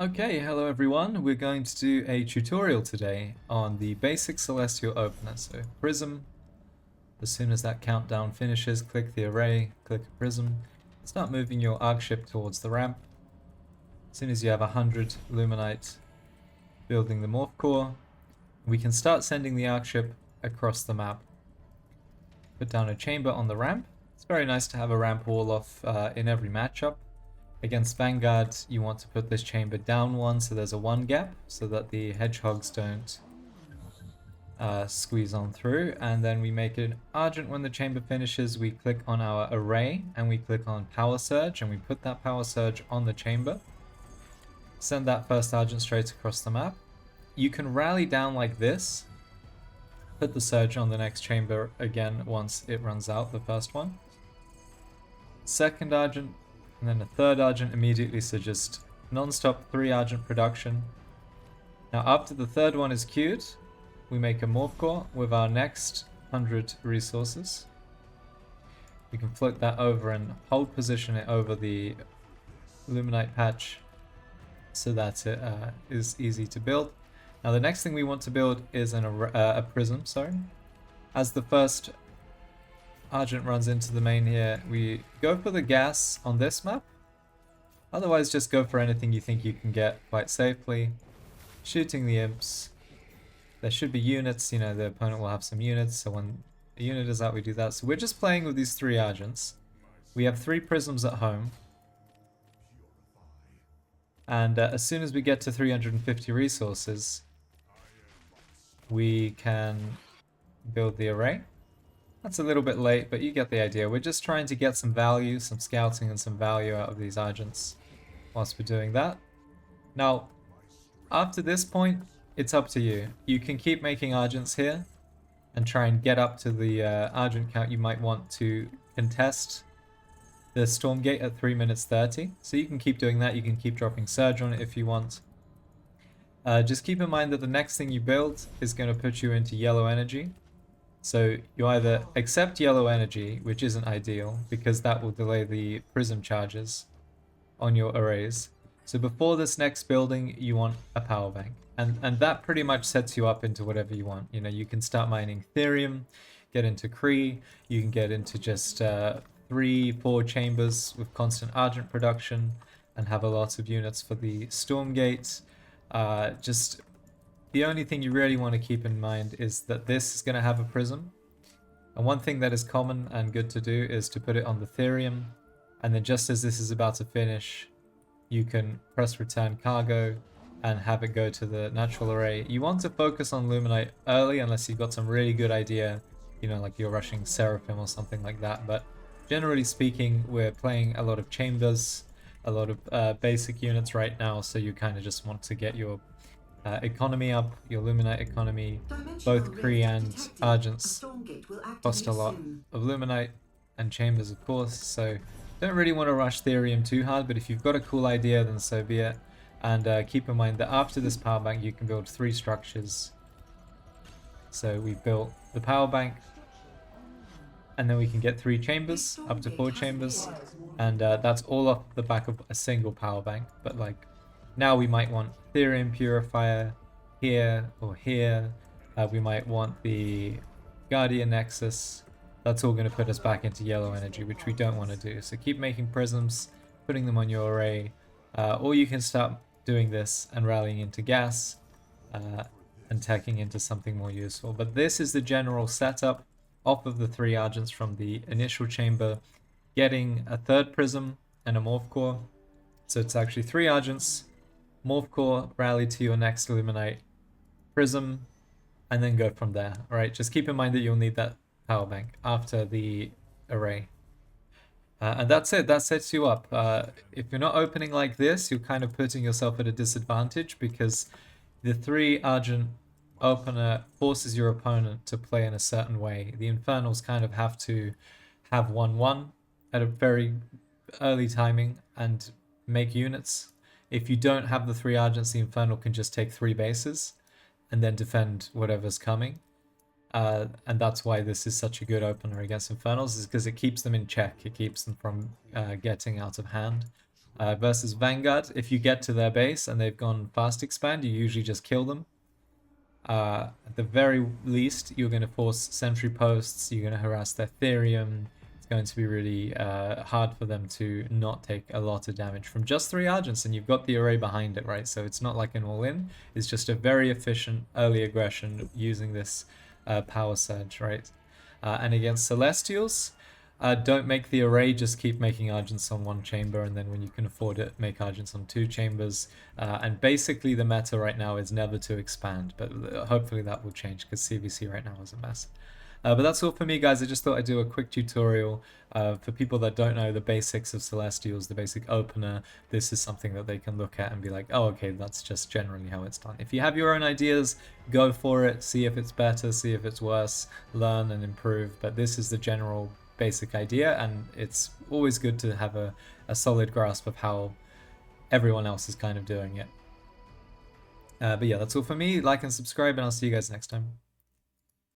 Okay, hello everyone. We're going to do a tutorial today on the basic celestial opener. So prism, as soon as that countdown finishes, click the array, click a prism, start moving your arc ship towards the ramp. As soon as you have 100 luminite building the morph core, we can start sending the arc ship across the map. Put down a chamber on the ramp. It's very nice to have a ramp wall off in every matchup. Against Vanguard, you want to put this chamber down one so there's a one gap so that the hedgehogs don't squeeze on through. And then we make an argent when the chamber finishes. We click on our array and we click on power surge and we put that power surge on the chamber. Send that first argent straight across the map. You can rally down like this. Put the surge on the next chamber again once it runs out, the first one. Second argent, and then a third argent immediately, so just non-stop 3 argent production. Now after the third one is queued, we make a morph core with our next 100 resources. We can float that over and hold position it over the luminite patch so that it is easy to build. Now the next thing we want to build is a prism, sorry. As the first argent runs into the main here, we go for the gas on this map. Otherwise, just go for anything you think you can get quite safely. Shooting the imps. There should be units, you know, the opponent will have some units, so when the unit is out, we do that. So we're just playing with these 3 argents. We have 3 prisms at home. And as soon as we get to 350 resources, we can build the array. That's a little bit late, but you get the idea. We're just trying to get some value, some scouting and some value out of these argents whilst we're doing that. Now, after this point, it's up to you. You can keep making argents here and try and get up to the argent count you might want to contest the StormGate at 3 minutes 30. So you can keep doing that. You can keep dropping surge on it if you want. Just keep in mind that the next thing you build is going to put you into yellow energy. So you either accept yellow energy, which isn't ideal, because that will delay the prism charges on your arrays. So before this next building, you want a power bank. And that pretty much sets you up into whatever you want. You know, you can start mining Ethereum, get into Cree, you can get into just 3-4 chambers with constant argent production, and have a lot of units for the StormGate. Just the only thing you really want to keep in mind is that this is going to have a prism. And one thing that is common and good to do is to put it on the Ethereum. And then just as this is about to finish, you can press return cargo and have it go to the natural array. You want to focus on Luminite early unless you've got some really good idea, you know, like you're rushing Seraphim or something like that. But generally speaking, we're playing a lot of chambers, a lot of basic units right now, so you kind of just want to get your economy up, your luminite economy. Both Kree and Argents cost a lot of luminite and chambers, of course, so don't really want to rush Therium too hard, but if you've got a cool idea, then so be it. And keep in mind that after this power bank, you can build 3 structures. So we built the power bank, and then we can get 3 chambers, up to 4 chambers, and that's all off the back of a single power bank. But like, now we might want Ethereum Purifier here or here. We might want the Guardian Nexus. That's all going to put us back into yellow energy, which we don't want to do. So keep making prisms, putting them on your array, or you can start doing this and rallying into gas and teching into something more useful. But this is the general setup off of the 3 argents from the initial chamber, getting a third prism and a morph core. So it's actually 3 argents, morph core, rally to your next luminite, prism, and then go from there. All right, just keep in mind that you'll need that power bank after the array. And that's it, that sets you up. If you're not opening like this, you're kind of putting yourself at a disadvantage because the 3 argent opener forces your opponent to play in a certain way. The Infernals kind of have to have 1-1 at a very early timing and make units. If you don't have the 3 argents, the Infernal can just take 3 bases and then defend whatever's coming. And that's why this is such a good opener against Infernals, is because it keeps them in check. It keeps them from getting out of hand. Versus Vanguard, if you get to their base and they've gone fast expand, you usually just kill them. At the very least, you're going to force sentry posts, you're going to harass their Therium. It's going to be really hard for them to not take a lot of damage from just 3 Argents, and you've got the array behind it, right? So it's not like an all-in. It's just a very efficient early aggression using this power surge, right? And against Celestials, don't make the array, just keep making Argents on 1 chamber, and then when you can afford it, make Argents on 2 chambers. And basically the meta right now is never to expand, but hopefully that will change because CVC right now is a mess. But that's all for me, guys. I just thought I'd do a quick tutorial for people that don't know the basics of Celestials, the basic opener. This is something that they can look at and be like, oh, okay, that's just generally how it's done. If you have your own ideas, go for it. See if it's better, see if it's worse, learn and improve. But this is the general basic idea, and it's always good to have a solid grasp of how everyone else is kind of doing it. But yeah, that's all for me. Like and subscribe, and I'll see you guys next time.